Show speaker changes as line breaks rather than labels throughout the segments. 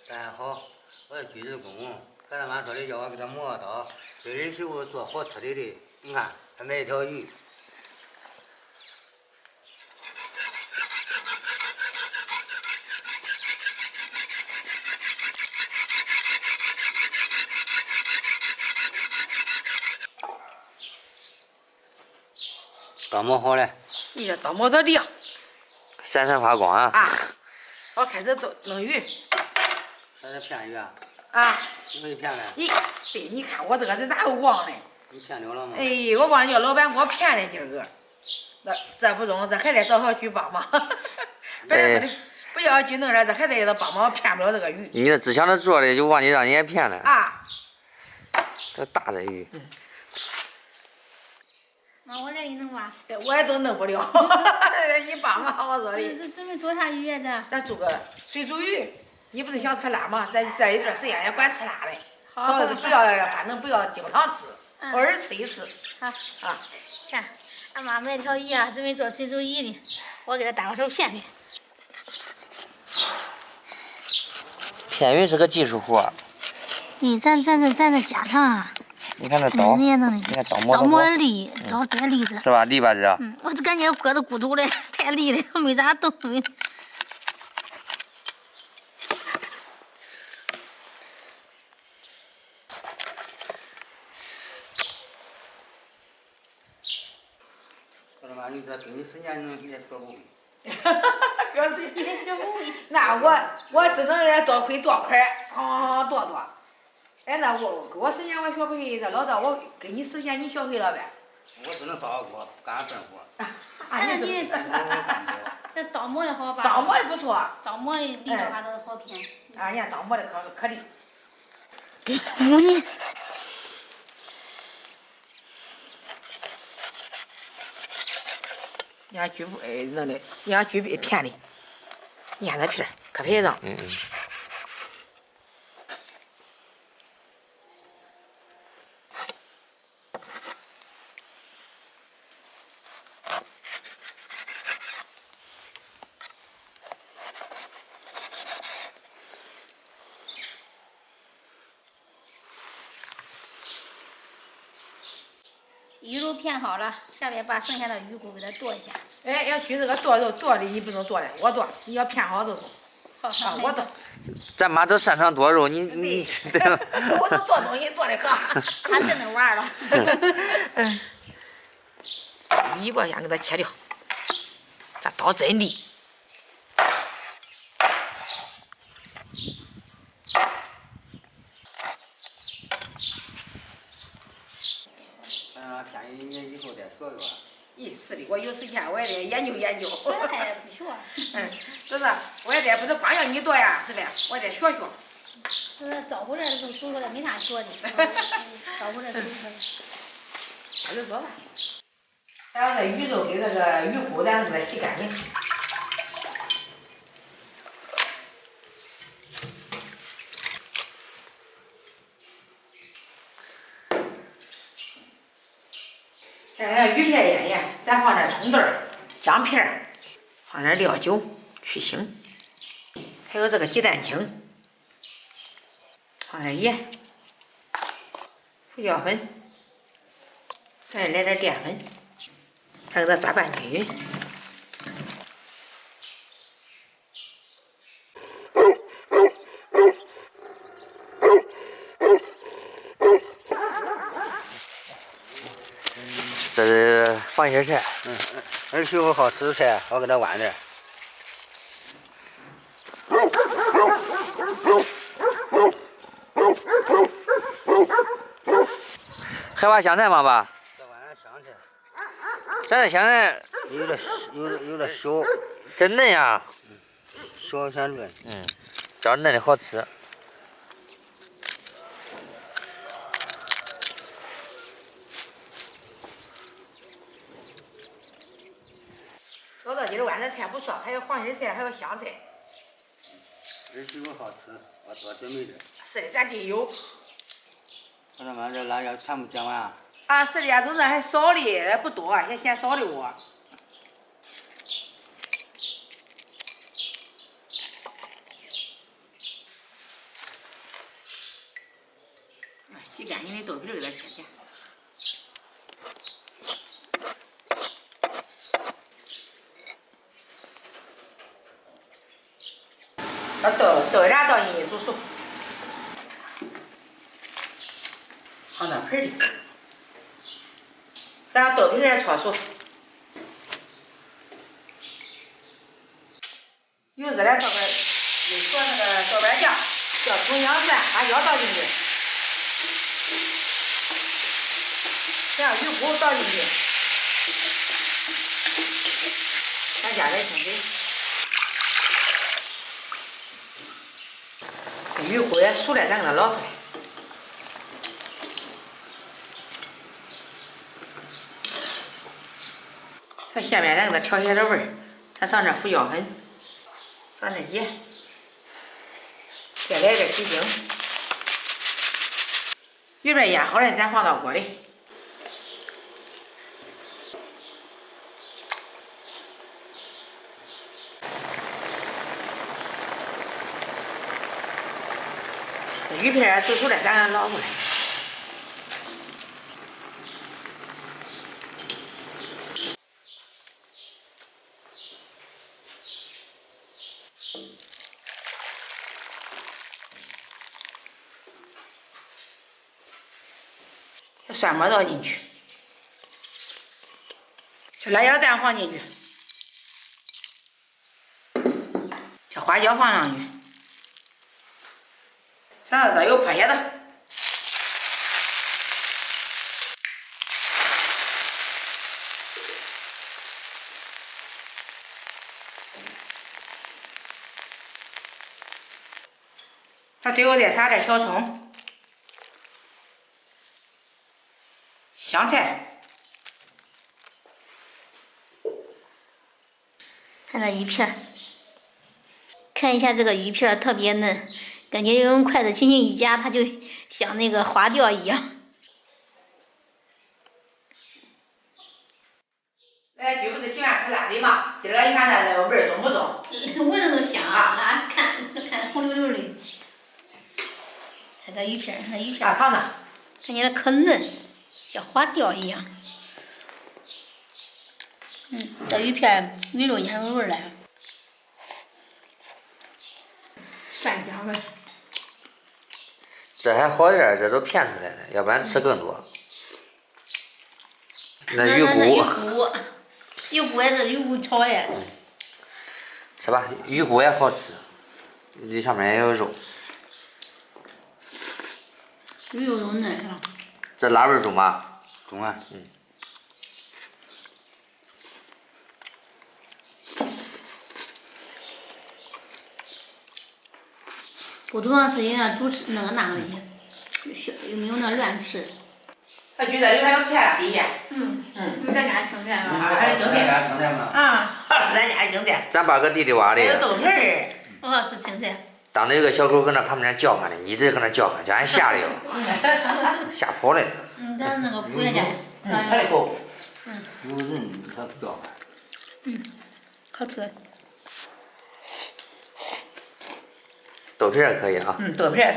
咱好，我是居职工，和他妈说的叫我给他磨刀，对儿媳妇做好吃的。你看，还买一条鱼。刀磨好了。
哎呀，刀磨的亮，
闪闪发光啊！
啊，我开始弄鱼。
这是片鱼啊？
啊。
你会片的？
对，你看我这个人咋又忘了？
你片了吗？
哎，我忘了叫老板给我片的今儿个。这不中，这还得找小菊帮忙。本来说的不要菊弄点，这还得让他帮忙片不了这个鱼。
你这只想着做的，就忘记让人家片了。
啊。
这大的鱼。
妈，我来给你弄吧。
我也都弄不了，你帮忙我说的。
这准备做啥鱼呀？
咱做个水煮鱼。你不是想吃辣吗？咱这一段时间也管吃辣的，少是不要，反正不要经常吃，偶尔吃一次。
好。
啊。
看，俺妈买条鱼啊，准备做水煮鱼呢，我给她搭个手片片。
片鱼是个技术活。
咱这家常啊。
你看这刀，
人家弄的，
你看刀
磨
磨
利，刀带利的，
是吧？利吧这？
我就感觉搁着骨头嘞，太利了，没咋动。
我他妈，你这给你时间能也学不会。
哥是你学不会。那我只能多会多块，多。哎，那我时间我学不会，这老赵我给你时间你学会了呗？
我只能烧个锅干笨活。
你这刀磨的好吧？
刀磨的不错。
刀磨的利的话都是好片。
啊，人家刀磨的可利。
你。
人家菊弄的，人家菊片的，你看这片可漂亮。
鱼肉片好了，下面把剩下的鱼骨给它剁一下。
哎，要取这个剁肉剁的，你不能剁的，我剁，你要片好都是。
好，
我剁。
咱妈都擅长剁肉，你对吧？
我都做东西做的很。
还真能玩了。
鱼我先给它切掉，这刀真利。
片鱼你以后再学学。
是的，我有时间我也得研究研究。
哎，不学。
就是我也得不是光要你做呀，是呗？我得学学。
这招呼这都熟出来，没啥学的。招呼这熟出来。
那就说吧。咱把这鱼肉跟那个鱼骨，咱给它洗干净。现在鱼片腌腌，咱放点葱段儿、姜片儿，放点料酒去腥，还有这个鸡蛋清，放点盐、胡椒粉，再来点淀粉，再给它抓拌均匀。
这是放心菜。
儿媳妇好吃菜，我给她煨点。
害怕香菜吗，爸？
这煨点香菜。
咱这香菜
有点小。
真嫩呀。
小鲜嫩。
这样嫩的好吃。
说到今儿煨的菜不错，还有黄心菜，还有香菜。
儿媳妇好吃，我多准备点。
是的，咱就有。
我他妈这辣椒全部剪完啊？
啊，是的呀，都是还少的，不多，嫌少的我。洗干净的豆皮儿给它切切。把豆芽倒进去煮熟，放到盆里，咱把豆皮儿焯熟，柚子来倒个一撮那个豆瓣酱，叫葱姜蒜花椒倒进去，然后鱼骨倒进去，再加点清水。鱼骨也熟了，咱给它捞出来。它下面咱给它调些点味儿，咱上这胡椒粉，上这盐，再来点鸡精。鱼片压好了，咱放到锅里。鱼片煮熟了，咱给它捞出来。这蒜末倒进去，这辣椒蛋放进去，这花椒放上去。咱这有破叶子，它最后再撒点小葱、香菜。
看这鱼片儿，看一下这个鱼片儿特别嫩。感觉用筷子轻轻一夹，它就像那个花掉一样。
来，君不是喜欢吃辣的嘛？今儿个你看它这个味儿重不重？
闻着都香啊！那看红溜溜的，这个鱼片儿，那鱼片儿，
尝尝，
看起来可嫩，像花掉一样。这鱼片儿鱼肉腌入味儿了，蒜香味儿。
这还好点儿，这都片出来了，要不然吃更多。那鱼骨
也是鱼骨炒的。
吃吧，鱼骨也好吃，这上面也有肉。
鱼肉都嫩是吧？
这辣味儿重吗？
中啊。
不主要是人家主吃那个的，又没有那乱吃。
他觉得里还有菜底下。
有咱家青菜吗？
还有青菜。
青菜嘛。
啊，是咱家的青菜。
咱把个地里挖的。
还有豆皮儿。
我是青菜。
当着有个小狗搁那旁边叫唤呢，一直搁那叫唤，叫俺吓的了，吓跑了。
咱那个不愿家。
它的狗。
有人它不叫唤。
好吃。
豆皮也可以啊。
豆皮儿。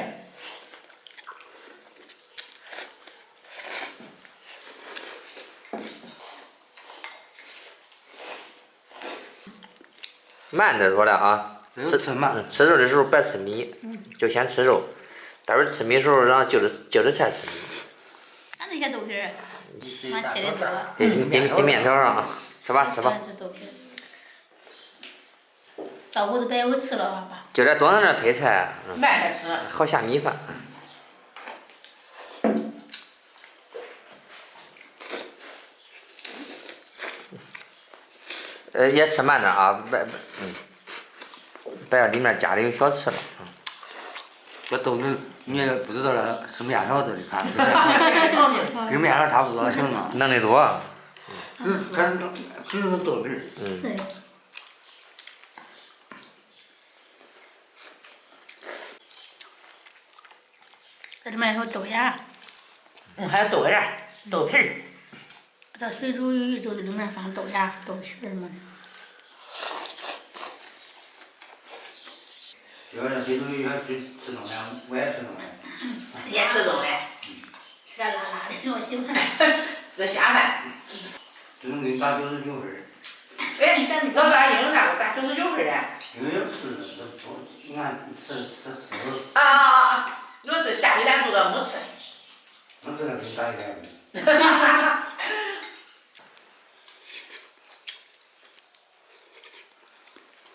慢点说了啊，吃肉的时候别吃米，就先吃肉，待会儿吃米的时候让就着菜吃米。
俺那些豆皮儿，俺切的多。
滴面条上，吃吧吃吧。
吃豆皮儿。到屋子别有吃了吧？
就这多弄点配菜，
慢点吃。
好下米饭。也吃慢点啊，别里面夹的有小刺了。
这豆皮你也不知道了，是面条这里看，跟面条差不多行了。
弄的多。
这是豆皮。
对。这里面还有豆芽。
还有豆芽、豆皮儿。
这水煮鱼就是里面放豆芽、豆皮儿什么的。
要是水煮鱼，吃弄的，我也吃弄的。
也吃弄的。
干辣辣的，我喜欢。
是下饭。
只能给你打99分儿。
哎，老大因为啥我打99分啊？
因为是这不，你看吃。
我是下回咱说的没吃。
我只能给你打100分。